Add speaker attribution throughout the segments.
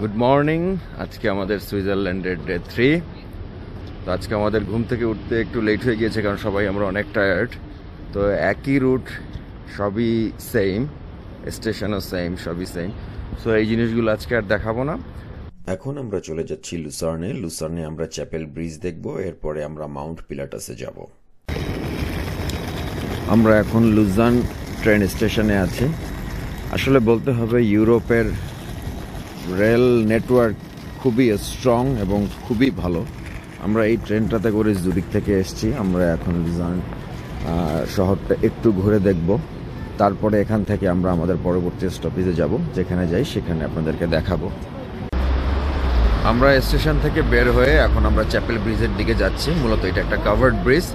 Speaker 1: Good morning. আজকে আমাদের সুইজারল্যান্ডের ডে 3। তো আজকে আমাদের ঘুম থেকে উঠতে একটু লেট হয়ে গিয়েছে, কারণ সবাই আমরা অনেক টায়ার্ড। তো একই রুট, সবই সেম, স্টেশনও সেম, সবই সেম। সো এই জিনিসগুলো আজকে আর দেখাবো না।
Speaker 2: এখন আমরা চলে যাচ্ছি লুসার্নে আমরা চ্যাপেল ব্রিজ দেখব, এরপরে আমরা মাউন্ট পিলাটাসে যাব।
Speaker 1: আমরা এখন লুজান ট্রেন স্টেশনে আছি। আসলে বলতে হবে ইউরোপের রেল নেটওয়ার্ক খুবই স্ট্রং এবং খুবই ভালো। আমরা এই ট্রেনটাতে করে জুরিক থেকে এসেছি। আমরা এখন লুজান শহরটা একটু ঘুরে দেখব, তারপরে এখান থেকে আমরা আমাদের পরবর্তী স্টপেজে যাব। যেখানে যাই সেখানে আপনাদেরকে দেখাবো। আমরা স্টেশন থেকে বের হয়ে এখন আমরা চ্যাপেল ব্রিজের দিকে যাচ্ছি। মূলত এটা একটা কাভার্ড ব্রিজ।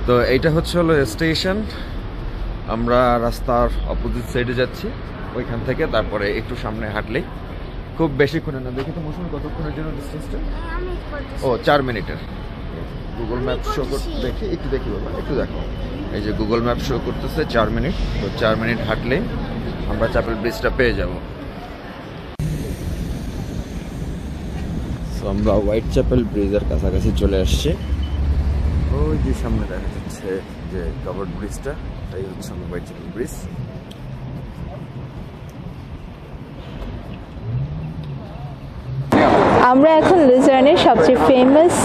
Speaker 1: তো এইটা হলো স্টেশন। আমরা রাস্তার অপোজিট সাইডে যাচ্ছি ওইখান থেকে। তারপরে একটু সামনে হাঁটলেই, খুব বেশিক্ষণে না, দেখি তো মৌসুম কতক্ষণের জন্য ডিস্টেন্সটা? ও 4 মিনিটের। গুগল ম্যাপ শো করতে দেখি, একটু দেখি বাবা, একটু দেখো। এই যে গুগল ম্যাপ শো করতেছে 4 মিনিট। তো 4 মিনিট হাঁটলে আমরা চ্যাপেল ব্রিজটা পেয়ে যাব। তো আমরা হোয়াইট চ্যাপেল ব্রিজের কাছাকাছি চলে আসছি। ওই যে সামনে দেখা যাচ্ছে যে কাভার্ড ব্রিজটা, তাই হচ্ছে আমরা হোয়াইট চ্যাপেল ব্রিজ।
Speaker 3: আমরা এখন লুজার্নের সবচেয়ে ফেমাস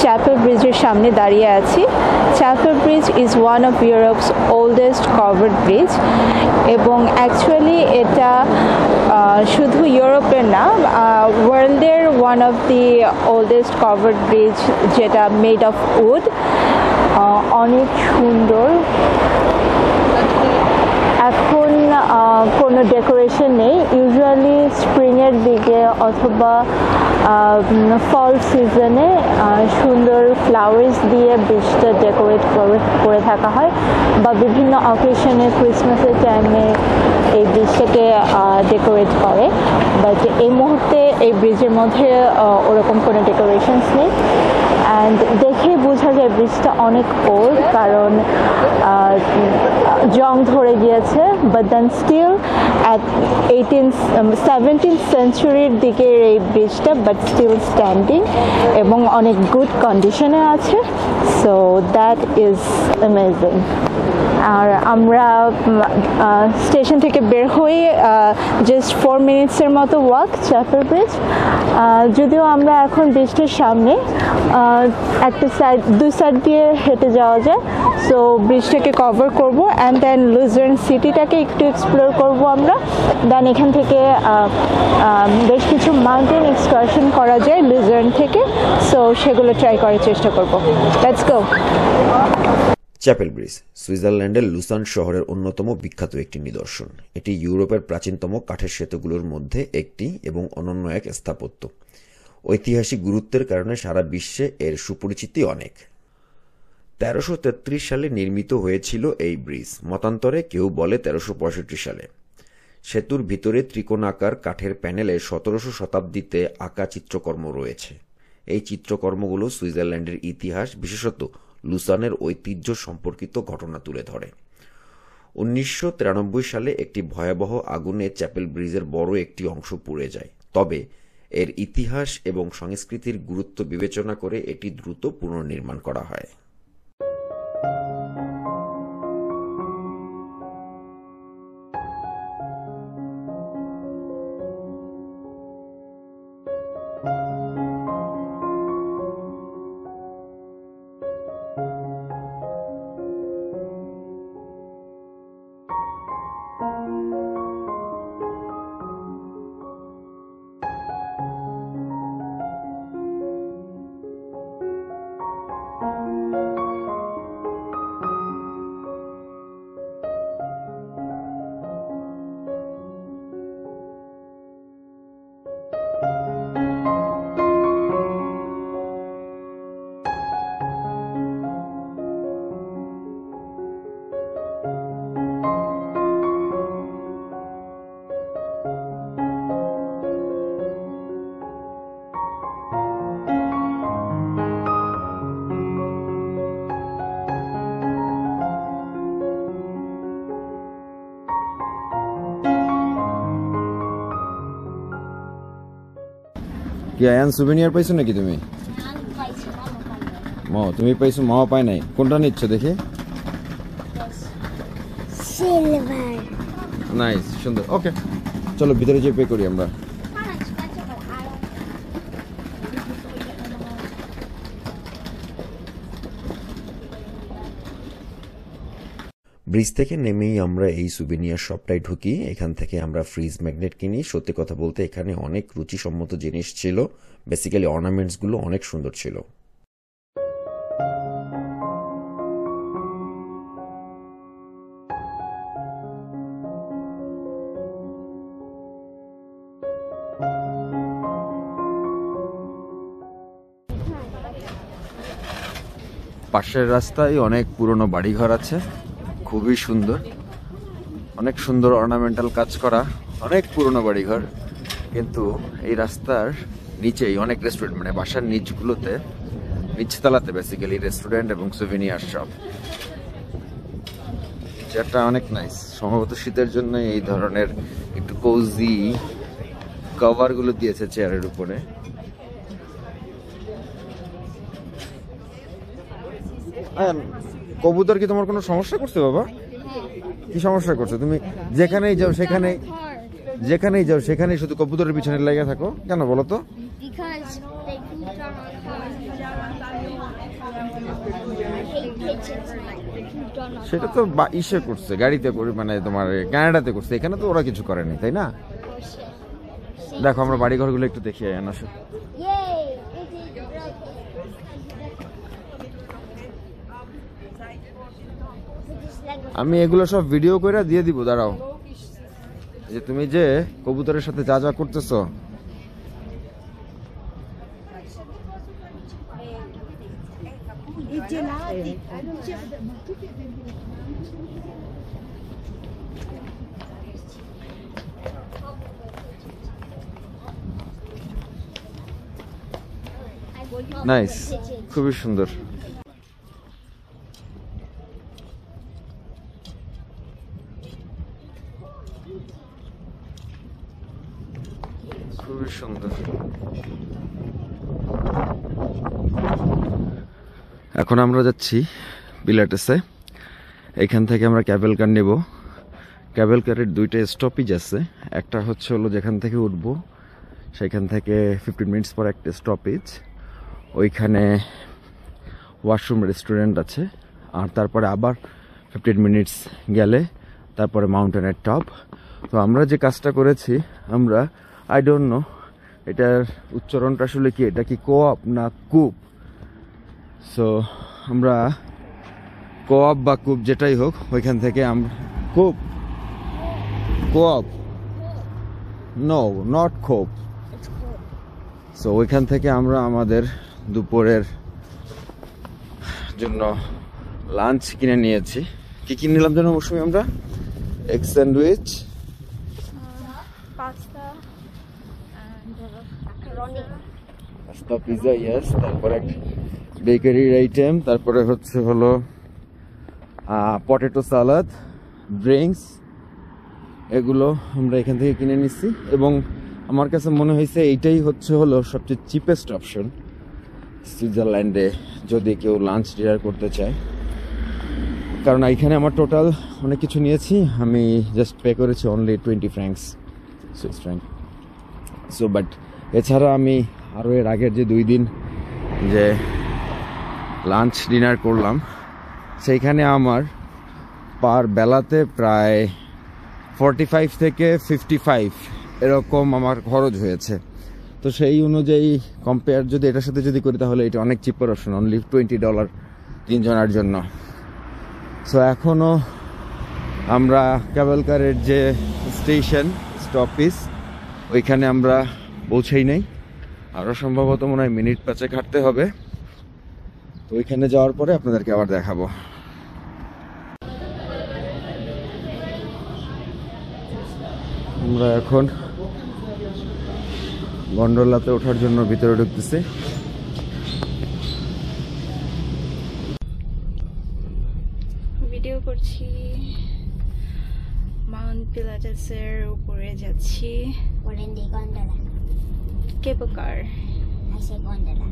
Speaker 3: চ্যাপেল ব্রিজের সামনে দাঁড়িয়ে আছি। Chapel Bridge is one of Europe's oldest covered bridge, এবং অ্যাকচুয়ালি এটা শুধু ইউরোপের না, ওয়ার্ল্ডের one of the oldest covered bridge, যেটা মেড অফ উড। অনেক সুন্দর। এখন কোনো ডেকোরেশন নেই। ইউজুয়ালি স্প্রিংয়ের দিকে অথবা ফল সিজনে সুন্দর ফ্লাওয়ার্স দিয়ে ব্রিজটা ডেকোরেট করে থাকা হয়, বা বিভিন্ন অকেশনে ক্রিসমাসের টাইমে এই ব্রিজটাকে ডেকোরেট করে। বাট এই মুহূর্তে এই ব্রিজের মধ্যে ওরকম কোনো ডেকোরেশনস নেই। অ্যান্ড দেখে বোঝা যায় ব্রিজটা অনেক ওল্ড, কারণ জং ধরে গিয়েছে। But then still at 17th সেঞ্চুরির দিকের এই ব্রিজটা, বাট স্টিল স্ট্যান্ডিং এবং অনেক গুড কন্ডিশনে আছে। So that is amazing. আর আমরা স্টেশন থেকে বের হয়ে জাস্ট 4 মিনিটসের মতো ওয়াক চ্যাপেল ব্রিজ। যদিও আমরা এখন ব্রিজটার সামনে একটা সাইড, দুই সাইড দিয়ে হেঁটে যাওয়া যায়। সো ব্রিজটাকে কভার করব অ্যান্ড দেন লুজার্ন সিটিটাকে একটু এক্সপ্লোর করব আমরা। দেন এখান থেকে বেশ কিছু মাউন্টেন এক্সকারশন করা যায় লুজার্ন থেকে। সো সেগুলো ট্রাই করার চেষ্টা করব। Let's go.
Speaker 2: চ্যাপেল ব্রিজ সুইজারল্যান্ডের লুসান শহরের অন্যতম বিখ্যাত একটি নিদর্শন। এটি ইউরোপের প্রাচীনতম কাঠের সেতুগুলোর মধ্যে একটি এবং অনন্য এক স্থাপত্য। ঐতিহাসিক গুরুত্বের কারণে সারা বিশ্বে এর সুপরিচিতি অনেক। 1333 সালে নির্মিত হয়েছিল এই ব্রিজ। মতান্তরে কেউ বলে 1365 সালে। সেতুর ভিতরে ত্রিকোণাকার কাঠের প্যানেলে 17শো শতাব্দীতে আঁকা চিত্রকর্ম রয়েছে। এই চিত্রকর্মগুলো সুইজারল্যান্ডের ইতিহাস, বিশেষত লুসানের ঐতিহ্য সম্পর্কিত ঘটনা তুলে ধরে। 1993 সালে একটি ভয়াবহ আগুনে চ্যাপেল ব্রিজের বড় একটি অংশ পুড়ে যায়। তবে এর ইতিহাস এবং সংস্কৃতির গুরুত্ব বিবেচনা করে এটি দ্রুত পুনর্নির্মাণ করা হয়।
Speaker 1: কি আয়ান সুভেনিয়ার পাইছো নাকি তুমি? তুমি পাইছো, মাও পায় নাই। কোনটা নিচ্ছ দেখি?
Speaker 4: সিলভার।
Speaker 1: নাইস, সুন্দর। ওকে, চলো ভিতরে যেয়ে পে করি আমরা।
Speaker 2: ব্রিজ থেকে নেমেই আমরা এই সুভেনিয়ার শপটায় ঢুকি। এখান থেকে আমরা ফ্রিজ ম্যাগনেট কিনি। সত্যি কথা বলতে এখানে অনেক রুচিসম্মত জিনিস ছিল। বেসিক্যালি অর্নামেন্টসগুলো অনেক সুন্দর ছিল।
Speaker 1: পাশের রাস্তায় অনেক পুরনো বাড়িঘর আছে, খুবই সুন্দর, অনেক সুন্দর অর্নামেন্টাল কাজ করা, অনেক পুরনো বাড়িঘর। কিন্তু এই রাস্তার নিচেই অনেক রেস্টুরেন্ট, মানে বাসার নিচগুলোতে, নিচতলাতে বেসিক্যালি রেস্টুরেন্ট এবং সুভেনিয়ার শপ। চেয়ারটা অনেক নাইস, সম্ভবত শীতের জন্য এই ধরনের একটু কোজি কভারগুলো দিয়েছে চেয়ারের উপরে। কবুতর কি তোমার কোনো সমস্যা করছে বাবা? কি সমস্যা করছে? তুমি যেখানেই যাও সেখানেই শুধু কবুতরের পিছনে লেগে থাকো কেন বলো তো? সেটা তো ইসে করছে, গাড়িতে করে, মানে তোমার কানাডাতে করছে, এখানে তো ওরা কিছু করেনি, তাই না? দেখো আমরা বাড়িঘরগুলো একটু দেখি আসো। আমি এগুলো সব ভিডিও করে দিয়ে দিব, দাঁড়াও। যে তুমি যে কবুতরের সাথে যা যা করতেছো, নাইস, খুবই সুন্দর। খুবই সুন্দর। এখন আমরা যাচ্ছি পিলাটেসে। এখান থেকে আমরা ক্যাবেল কার নেব। ক্যাবেল কারের দুইটা স্টপেজ আছে। একটা হচ্ছে হলো যেখান থেকে উঠবো সেখান থেকে 15 মিনিটস পর একটা স্টপেজ, ওইখানে ওয়াশরুম রেস্টুরেন্ট আছে। আর তারপরে আবার 15 মিনিটস গেলে তারপরে মাউন্টেনের টপ। তো আমরা যে কাজটা করেছি, আমরা আই ডোন্ট নো এটার উচ্চারণটা আসলে কি, এটা কি কোঅপ না কুপ। সো আমরা কোঅপ বা কুপ যেটাই হোক, ওইখান থেকে আমরা কোঅপ নো নট কোপ। সো ওইখান থেকে আমরা আমাদের দুপুরের জন্য লাঞ্চ কিনে নিয়েছি। কি কিনে নিলাম যেন মৌসুমি? আমরা egg sandwich, pasta, pizza, yes, তারপরে বেকারির আইটেম, তারপরে হচ্ছে হলো পটেটো সালাদ, ড্রিঙ্কস, এগুলো আমরা এখান থেকে কিনে নিচ্ছি। এবং আমার কাছে মনে হয়েছে এইটাই হচ্ছে হলো সবচেয়ে চিপেস্ট অপশন সুইজারল্যান্ডে যদি কেউ লাঞ্চ ডিনার করতে চায়। কারণ এখানে আমার টোটাল অনেক কিছু নিয়েছি, আমি জাস্ট পে করেছি only 20 francs, Swiss franc. So but এছাড়া আমি আরও এর আগের যে 2 দিন যে লাঞ্চ ডিনার করলাম, সেইখানে আমার পার বেলাতে প্রায় 45 থেকে 55 এরকম আমার খরচ হয়েছে। তো সেই অনুযায়ী কম্পেয়ার যদি এটার সাথে যদি করি, তাহলে এটা অনেক চিপার অপশন, অনলি $20 3 জনের জন্য। সো এখনও আমরা ক্যাবেল কারের যে স্টেশন স্টপেজ, ওইখানে আমরা পৌঁছেই নাই। আরও সম্ভবত মনে হয় মিনিট 5 হাঁটতে হবে। তো ওইখানে যাওয়ার পরে আপনাদেরকে আবার দেখাবো। আমরা এখন গন্ডোলাতে ওঠার জন্য ভিতরে ঢুকতেছি।
Speaker 5: ভিডিও করছি, মাউন্ট পিলাটেসের উপরে যাচ্ছি। cable car.
Speaker 4: I say gondola.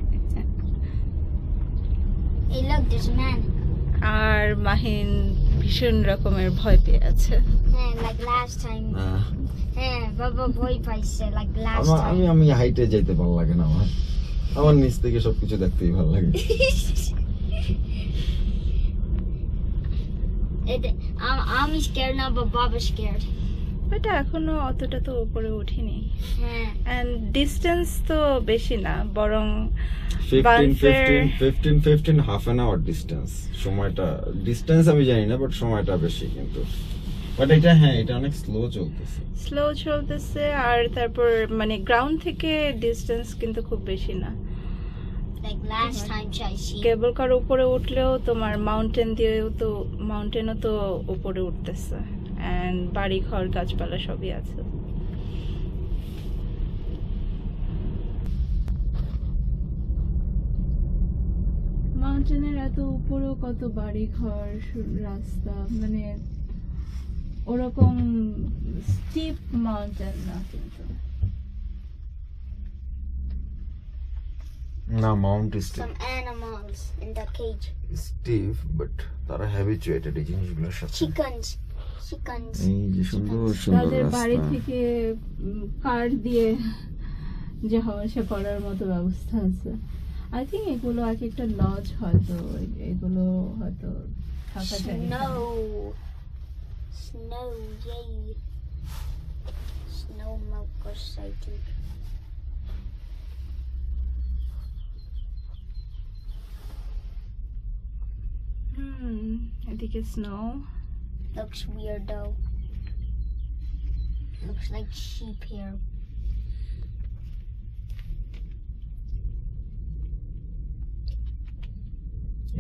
Speaker 4: Hey, look, there's a man.
Speaker 5: আর মাহিন ভীষণ রকমের ভয় পেয়ে আছে।
Speaker 4: Hey, like last time. Hey, Baba boy paise like last
Speaker 1: আমি
Speaker 4: time.
Speaker 1: আমি হাইটে যেতে ভালো লাগে না আমার আমার নিচ থেকে সবকিছু দেখতেই ভালো লাগে
Speaker 4: I'm scared now, but Baba's scared.
Speaker 5: এটা এখনো অতটা তো উপরে উঠিনি।
Speaker 4: Hey.
Speaker 5: এন্ড ডিস্টেন্স তো বেশি না, বরং
Speaker 1: 15 হাফ অ্যান আওয়ার ডিস্টেন্স সময়টা ডিস্টেন্স আমি জানি না বাট সময়টা বেশি কিন্তু বাট এটা হ্যাঁ এটা অনেক স্লো চলতেছে
Speaker 5: স্লো চলতেছে। আর তারপর মানে গ্রাউন্ড থেকে ডিস্টেন্স কিন্তু খুব বেশি না।
Speaker 4: Like last time, Chaisi.
Speaker 5: কেবল কার উপরে উঠলেও তোমার মাউন্টেনও তো উপরে উঠতেছে, এন্ড বাড়ি ঘর গাছপালা সবই আছে। মাউন্টেনের এত উপরেও কত বাড়ি ঘর রাস্তা, মানে ওরকম স্টিপ মাউন্টেন না কিন্তু।
Speaker 1: না Mount
Speaker 4: Some animals in the cage.
Speaker 1: Steve but তারা হ্যাবিচুয়েটেড এই জিনিসগুলোর সাথে
Speaker 4: Chickens.
Speaker 1: এই যে সুন্দর সুন্দর
Speaker 5: তাদের বাড়ি
Speaker 1: রাস্তা
Speaker 5: থেকে কার দিয়ে যাওয়া আসা করার মতো ব্যবস্থা আছে। আই থিঙ্ক এগুলো এক একটা লজ, হয়তো এগুলো হয়তো থাকা যায় না।
Speaker 4: Snow, yay. Snow motorcycle.
Speaker 5: এদিকে snow.
Speaker 4: Looks weird though. Looks like sheep here.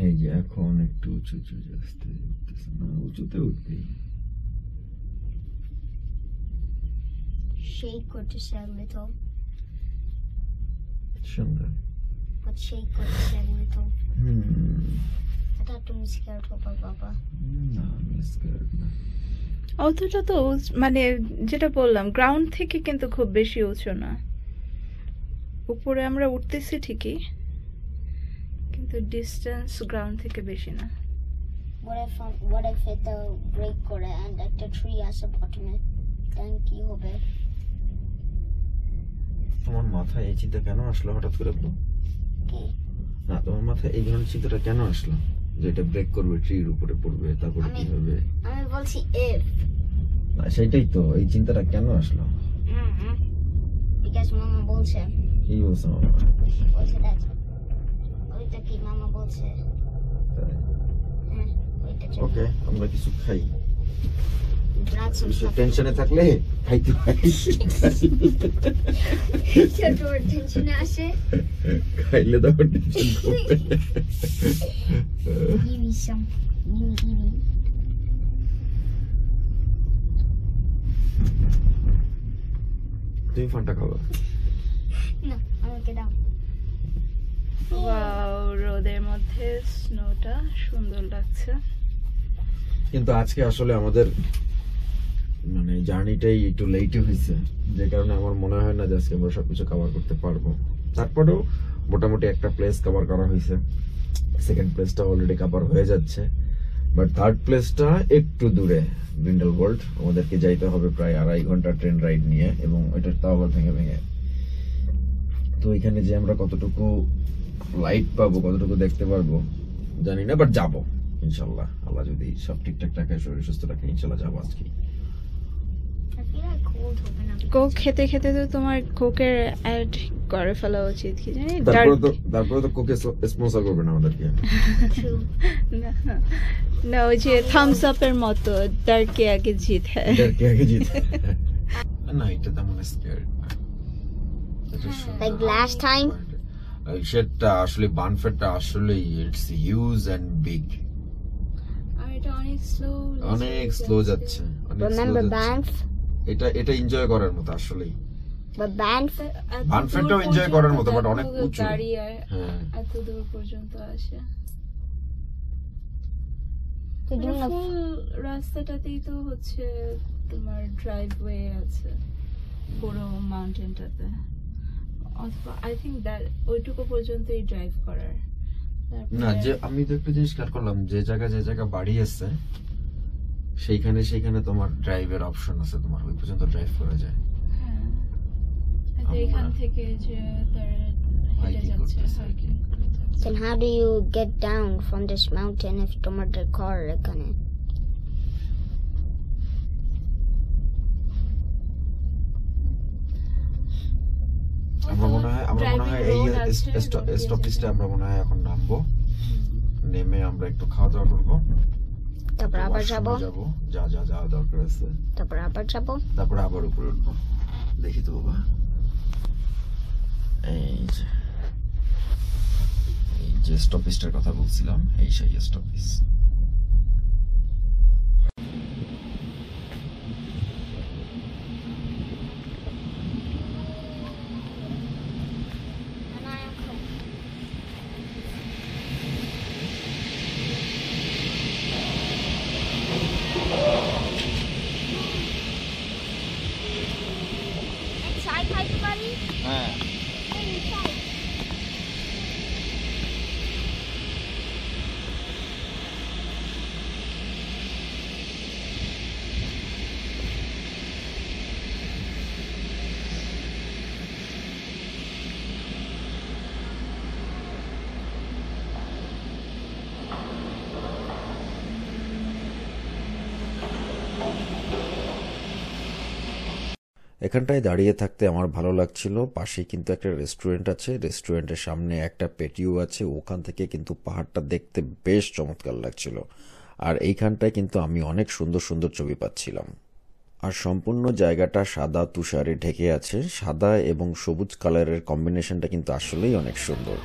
Speaker 1: এই যে এখন একটু উঁচু উঁচু আসতে উঠতেছে না উঁচুতে উঠতেই
Speaker 4: Shake or to say a little.
Speaker 1: সুন্দর
Speaker 4: But shake or to say a little. I thought you were scared of Baba.
Speaker 1: না মিস কর না
Speaker 5: অতটা তো মানে যেটা বললাম গ্রাউন্ড থেকে কিন্তু খুব বেশি উঁচু না। উপরে আমরা উঠতেছি ঠিকই, কিন্তু ডিস্টেন্স গ্রাউন্ড থেকে বেশি না।
Speaker 4: What if it break করে and একটা tree আছে bottom-এ? Then কি হবে?
Speaker 1: তোমার মাথায় এই চিন্তা কেন আসলো হঠাৎ করে বলো
Speaker 4: কি?
Speaker 1: না তোমার মাথায় এই ধরনের চিন্তাটা কেন আসলো যে এটা ব্রেক করবে ট্রির উপরে পড়বে তারপরে কি হবে
Speaker 4: আমি বলছি if.
Speaker 1: না সেটাই তো এই চিন্তাটা কেন আসলো
Speaker 4: Because মামা বলছে।
Speaker 1: কি বলছো মামা
Speaker 4: বলছে that. ওইটা কি মামা বলছে? ওইটা
Speaker 1: ওকে আমরা কিছু খাই
Speaker 4: brought some stuff.
Speaker 1: টেনশনে থাকলে খাইতে পারি
Speaker 4: তোর টেনশনে আসে?
Speaker 1: খাইলে তখন টেনশন করবে
Speaker 4: Give me some. Give me.
Speaker 1: তুমি ফান্টা খাবা
Speaker 4: No, আমাকে দাও।
Speaker 5: ওয়াও, রোদের মধ্যে স্নোটা সুন্দর লাগছে।
Speaker 1: কিন্তু আজকে আসলে আমাদের মানে জার্নিটাই একটু লেট হয়েছে, যে কারণে আমার মনে হয় না যে আজকে আমরা সবকিছু কভার করতে পারবো। তারপরেও মোটামুটি একটা প্লেস কভার করা হয়েছে, সেকেন্ড প্লেসটা অলরেডি কভার হয়ে যাচ্ছে, বাট থার্ড প্লেসটা একটু দূরে গ্রিন্ডেলওয়াল্ড। আমাদেরকে যাইতে হবে প্রায় 2.5 ঘন্টা ট্রেন রাইড নিয়ে, এবং ওইটার তাও আবার ভেঙে ভেঙে। তো এখানে যে আমরা কতটুকু লাইট পাবো, কতটুকু দেখতে পারবো জানি না, বাট যাবো ইনশাল্লাহ। আল্লাহ যদি সব ঠিকঠাক রাখে, শরীর সুস্থ রাখে, ইনশাল্লাহ যাবো আজকে।
Speaker 4: I feel like cold হবে না।
Speaker 5: কোক খেতে খেতে তো তোমার কোকের অ্যাড করে ফেলা উচিত, কি জানি।
Speaker 1: তারপরে তো কোকে স্পন্সর করবে না আমাদেরকে।
Speaker 5: না, ওই যে থামস আপের মতো, ডার কে আগে জিত হ্যায়।
Speaker 1: এটাকে আগে জিত। না এটা তেমন স্কেয়ার না।
Speaker 4: Like last time?
Speaker 1: সেটা আসলে বানফেটটা আসলে ইটস হিউজ এন্ড বিগ।
Speaker 5: আর এটা অনেক
Speaker 1: স্লো যাচ্ছে।
Speaker 4: Remember Banff?
Speaker 1: এটা এনজয় করার মতো আসলেই।
Speaker 4: But Banff?
Speaker 1: বানফেটটাও এনজয় করার মতো, বাট অনেক উঁচু।
Speaker 5: হ্যাঁ, এত দূর পর্যন্ত আসে। ফুল রাস্তাটাতেই তো হচ্ছে তোমার ড্রাইভওয়ে আছে পুরো মাউন্টেনটাতে। অথবা আই থিঙ্ক দ্যাট ওইটুকু পর্যন্তই ড্রাইভ করার।
Speaker 1: না, যে আমি তো একটা জিনিস খেয়াল করলাম, যে জায়গা বাড়ি আছে সেইখানে তোমার ড্রাইভের অপশন আছে, তোমার ওই পর্যন্ত ড্রাইভ করা যায়।
Speaker 5: হ্যাঁ, এখান থেকে যে তার হেঁটে যাচ্ছে, hiking করে যাচ্ছে।
Speaker 4: Then how do you get down from this mountain if তোমাদের ঘর এখানে?
Speaker 1: আমরা মনে হয় এই স্টপেজটা আমরা মনে হয় এখন নামবো, নেমে আমরা একটু খাওয়া দাওয়া করবো,
Speaker 4: তারপর আবার যাবো,
Speaker 1: যা দরকার আছে,
Speaker 4: তারপর আবার যাবো,
Speaker 1: তারপর আবার উপরে উঠবো। দেখি তো বাবা, এই যে স্টপেজটার কথা বলছিলাম, এই সেই স্টপেজ। হ্যাঁ,
Speaker 2: এখানটায় দাঁড়িয়ে থাকতে আমার ভালো লাগছিল। পাশেই কিন্তু একটা রেস্টুরেন্ট আছে, রেস্টুরেন্টের সামনে একটা পেটিও আছে, ওখান থেকে কিন্তু পাহাড়টা দেখতে বেশ চমৎকার লাগছিল। আর এইখানটায় কিন্তু আমি অনেক সুন্দর সুন্দর ছবি পাচ্ছিলাম। আর সম্পূর্ণ জায়গাটা সাদা তুষারে ঢেকে আছে, সাদা এবং সবুজ কালারের কম্বিনেশনটা কিন্তু আসলেই অনেক সুন্দর।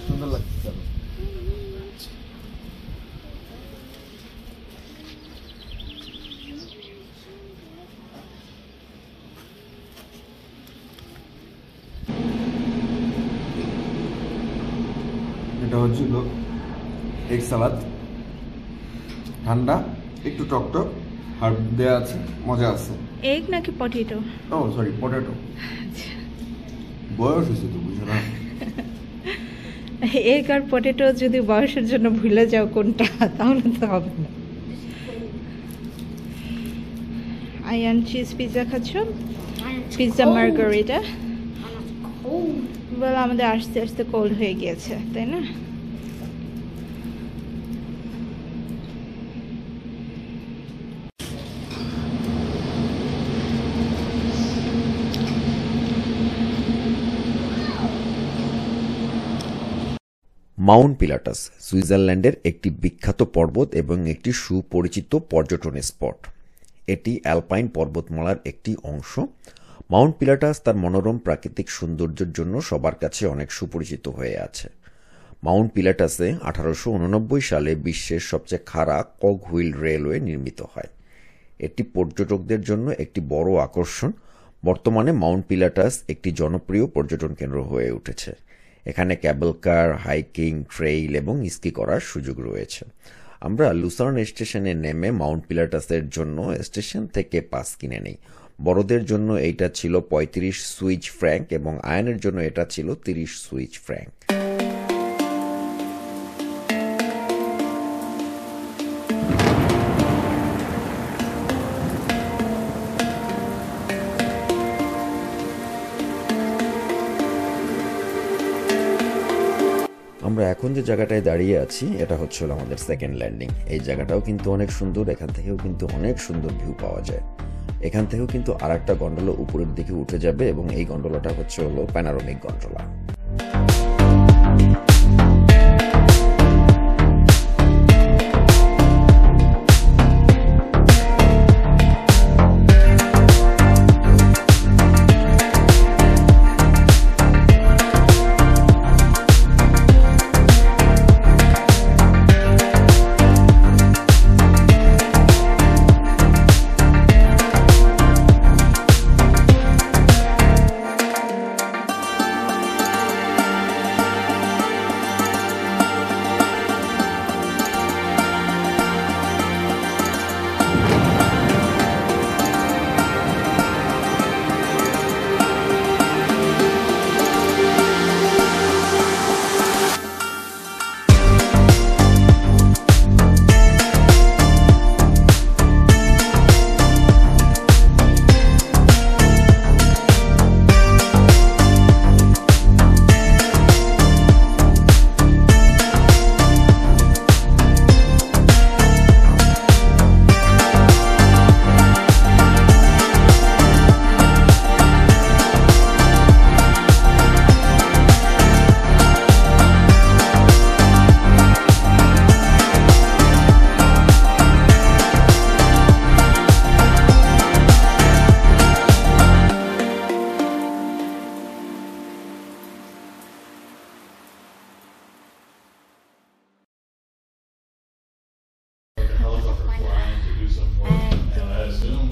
Speaker 1: সুন্দর লাগছে। এটা হচ্ছিল এগ সালাদ, ঠান্ডা, একটু টকটক, হার্ব দেওয়া আছে, মজা আছে।
Speaker 5: এগ নাকি পটেটো?
Speaker 1: ও সরি, পটেটো। বয়স হয়েছে তো, বুঝো না।
Speaker 5: এগ আর পটেটো যদি বয়সের জন্য ভুলে যাও কোনটা, তাহলে তো হবে না। আয়ান চিজ পিৎজা খাচ্ছ? Pizza Margarita? বলে আমাদের আস্তে আস্তে কোল্ড হয়ে গিয়েছে, তাই না?
Speaker 2: মাউন্ট পিলাটাস সুইজারল্যান্ডের একটি বিখ্যাত পর্বত এবং একটি সুপরিচিত পর্যটন স্পট। এটি অ্যালপাইন পর্বতমালার একটি অংশ। মাউন্ট পিলাটাস তার মনোরম প্রাকৃতিক সৌন্দর্যের জন্য সবার কাছে অনেক সুপরিচিত হয়ে আছে। মাউন্ট পিলাটাসে 1889 সালে বিশ্বের সবচেয়ে খাড়া কক হুইল রেলওয়ে নির্মিত হয়। এটি পর্যটকদের জন্য একটি বড় আকর্ষণ। বর্তমানে মাউন্ট পিলাটাস একটি জনপ্রিয় পর্যটন কেন্দ্র হয়ে উঠেছে। এখানে ক্যাবল কার, হাইকিং, ট্রেইল এবং স্কি করার সুযোগ রয়েছে। আমরা লুসার্ন স্টেশনে নেমে মাউন্ট পিলাটাসের জন্য স্টেশন থেকে পাস কিনে নিই। বড়দের জন্য এইটা ছিল 35 সুইস ফ্র্যাঙ্ক এবং আয়নের জন্য এটা ছিল 30 সুইস ফ্র্যাঙ্ক। আমরা এখন যে জায়গাটায় দাঁড়িয়ে আছি এটা হচ্ছে আমাদের সেকেন্ড ল্যান্ডিং। এই জায়গাটাও কিন্তু অনেক সুন্দর, এখান থেকেও কিন্তু অনেক সুন্দর ভিউ পাওয়া যায়। এখান থেকেও কিন্তু আরেকটা গন্ডোলা উপরের দিকে উঠে যাবে এবং এই গন্ডোলাটা হচ্ছে প্যানোরামিক গন্ডোলা।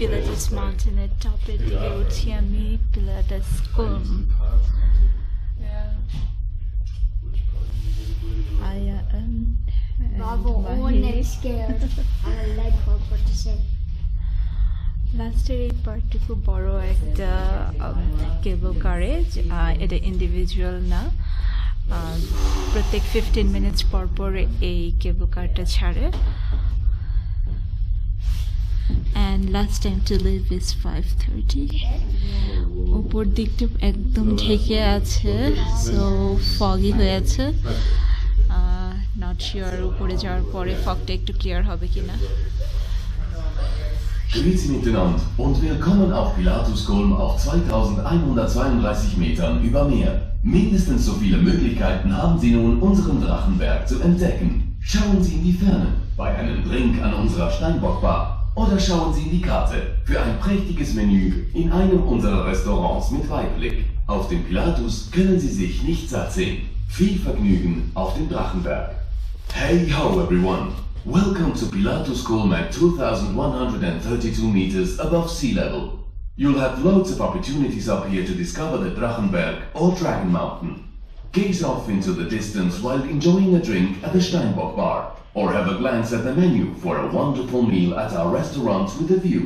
Speaker 5: পিলাটাস মাউন্টেনের টপের দিকে উঠছি আমি, পিলাটাস coulomb.
Speaker 4: Bravo, always scared. I'm a leg hop, what to say.
Speaker 5: লাস্টের এই পার্টটি খুব বড় একটা কেবল কারেজ, এটা ইন্ডিভিজুয়াল না, প্রত্যেক 15 মিনিটস পর পর এই কেবল কারটা ছাড়ে। And last time to leave is 5:30. উপর দিকটা একদম ঢেকে আছে, সো foggy হয়ে আছে। নট শিওর উপরে যাওয়ার পরে ফগটা একটু ক্লিয়ার হবে কিনা।
Speaker 6: Grüezi miteinander und willkommen auf Pilatuskulm auf 2132 Metern über Meer. Mindestens so viele Möglichkeiten haben Sie nun, unseren Drachenberg zu entdecken. Schauen Sie in die Ferne, bei einem Drink an unserer Steinbockbar oder schauen Sie in die Karte für ein prächtiges Menü in einem unserer Restaurants mit Weitblick. Auf dem Pilatus können Sie sich nicht satt sehen. Viel Vergnügen auf dem Drachenberg. Hey ho everyone! Welcome to Pilatuskulm at 2132 meters above sea level. You'll have loads of opportunities up here to discover the Drachenberg or Dragon Mountain. Gaze off into the distance while enjoying a drink at the Steinbock Bar, or have a glance at the menu for a wonderful meal at our restaurant with a view.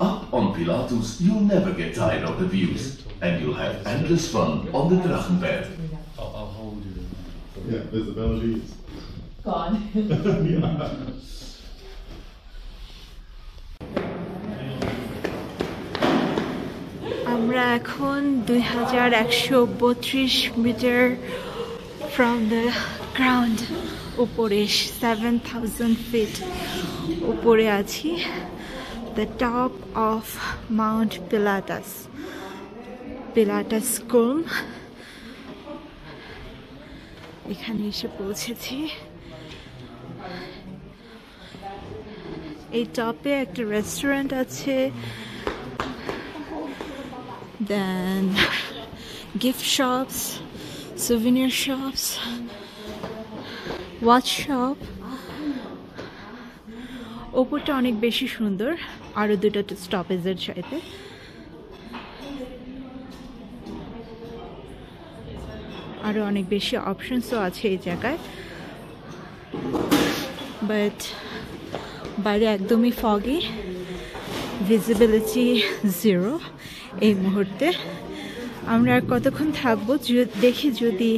Speaker 6: Up on Pilatus, you'll never get tired of the views, and you'll have endless fun on the Drachenberg.
Speaker 7: I'll hold you. Yeah, visibility is
Speaker 8: gone.
Speaker 5: আমরা এখন 2132 metre from the ground উপরে, 7000 feet উপরে আছি, the top of Mount Pilatus, Pilatus Kulm. এখানে এসে পৌঁছেছি। এই টপে একটা রেস্টুরেন্ট আছে, then gift shops, souvenir shops, watch shop. ওপরটা অনেক বেশি সুন্দর, আরো দুটো স্টপেজের চাইতে। আরো অনেক বেশি অপশনসও আছে এই জায়গায়, বাট বাইরে একদমই foggy, ভিজিবিলিটি 0 এই মুহূর্তে। আমরা আর কতক্ষণ থাকবো দেখি যদি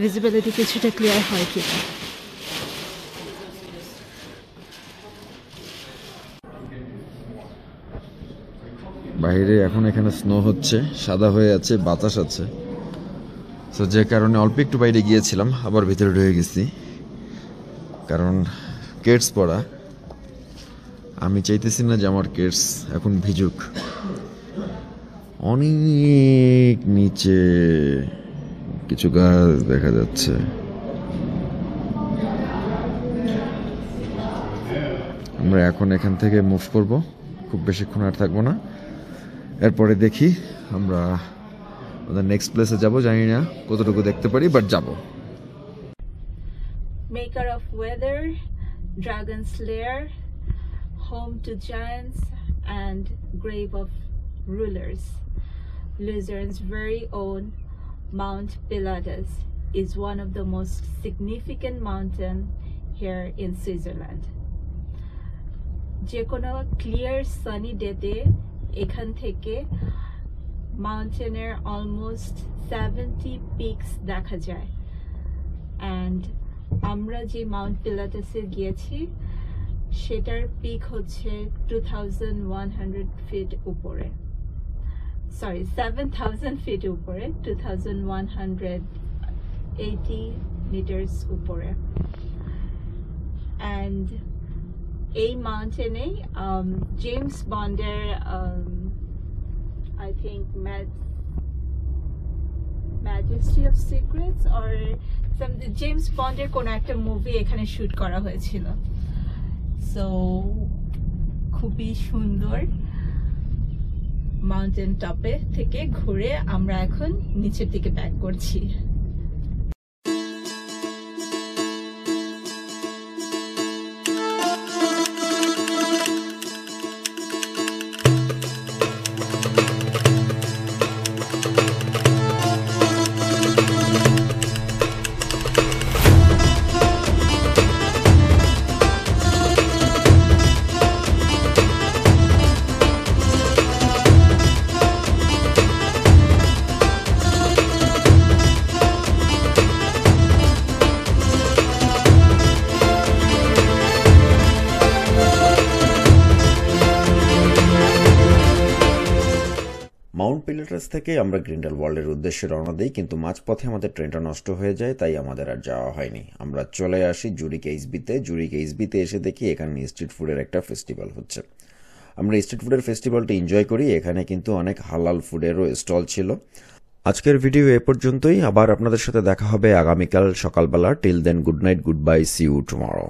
Speaker 5: ভিজিবিলিটি কিছুটা ক্লিয়ার হয় কিনা।
Speaker 1: বাইরে এখন এখানে স্নো হচ্ছে, সাদা হয়ে আছে, বাতাস আছে, তো যে কারণে অল্প একটু বাইরে গিয়েছিলাম, আবার ভিতরে ঢুকে গেছি, কারণ কেটস পরা। আমি চাইতেছি না যে আমার কেটস এখন ভিজুক। অনেক নিচে কিছু গাছ দেখা যাচ্ছে। আমরা এখন এখান থেকে মুভ করব, খুব বেশিক্ষণ আর থাকবো না। এরপরে দেখি আমরা নেক্সট প্লেসে যাব, জানি না কতটুকু দেখতে পারি, বাট যাব।
Speaker 5: Maker of weather, dragon slayer, home to giants and grave of rulers, Luzern's very own Mount Pilatus is one of the most significant mountain here in Switzerland. যে কোনো ক্লিয়ার সানি ডেতে এখান থেকে মাউন্টেনের অলমোস্ট 70 পিকস দেখা যায়। And আমরা যে Mount পিলাটাসে গিয়েছি সেটার পিক হচ্ছে 2100 ফিট উপরে, সরি 7000 ফিট উপরে, 2180 মিটার্স উপরে। অ্যান্ড এই মাউন্টেনে জেমস বন্ডের I think Majesty of Secrets or some James বন্ডের কোন একটা মুভি এখানে শুট করা হয়েছিল। সো খুবই সুন্দর। মাউন্টেন টপে থেকে ঘুরে আমরা এখন নিচের দিকে ব্যাক করছি।
Speaker 2: মাউন্ট পিলেটাস থেকে আমরা গ্রিন্ডেল ওয়ার্ল্ডের উদ্দেশ্যে রওনা দিই, কিন্তু মাঝপথে আমাদের ট্রেনটা নষ্ট হয়ে যায়, তাই আমাদের আর যাওয়া হয়নি। আমরা চলে আসি জুরিক এইচবিতে। জুরিক এইচবিতে এসে দেখি এখানে স্ট্রিট ফুডের একটা ফেস্টিভ্যাল হচ্ছে। আমরা স্ট্রিট ফুডের ফেস্টিভ্যালটা এনজয় করি। এখানে কিন্তু অনেক হালাল ফুডেরও স্টল ছিল। আজকের ভিডিও এ পর্যন্তই। আবার আপনাদের সাথে দেখা হবে আগামীকাল সকালবেলা। Till then, good night, good bye, see you tomorrow.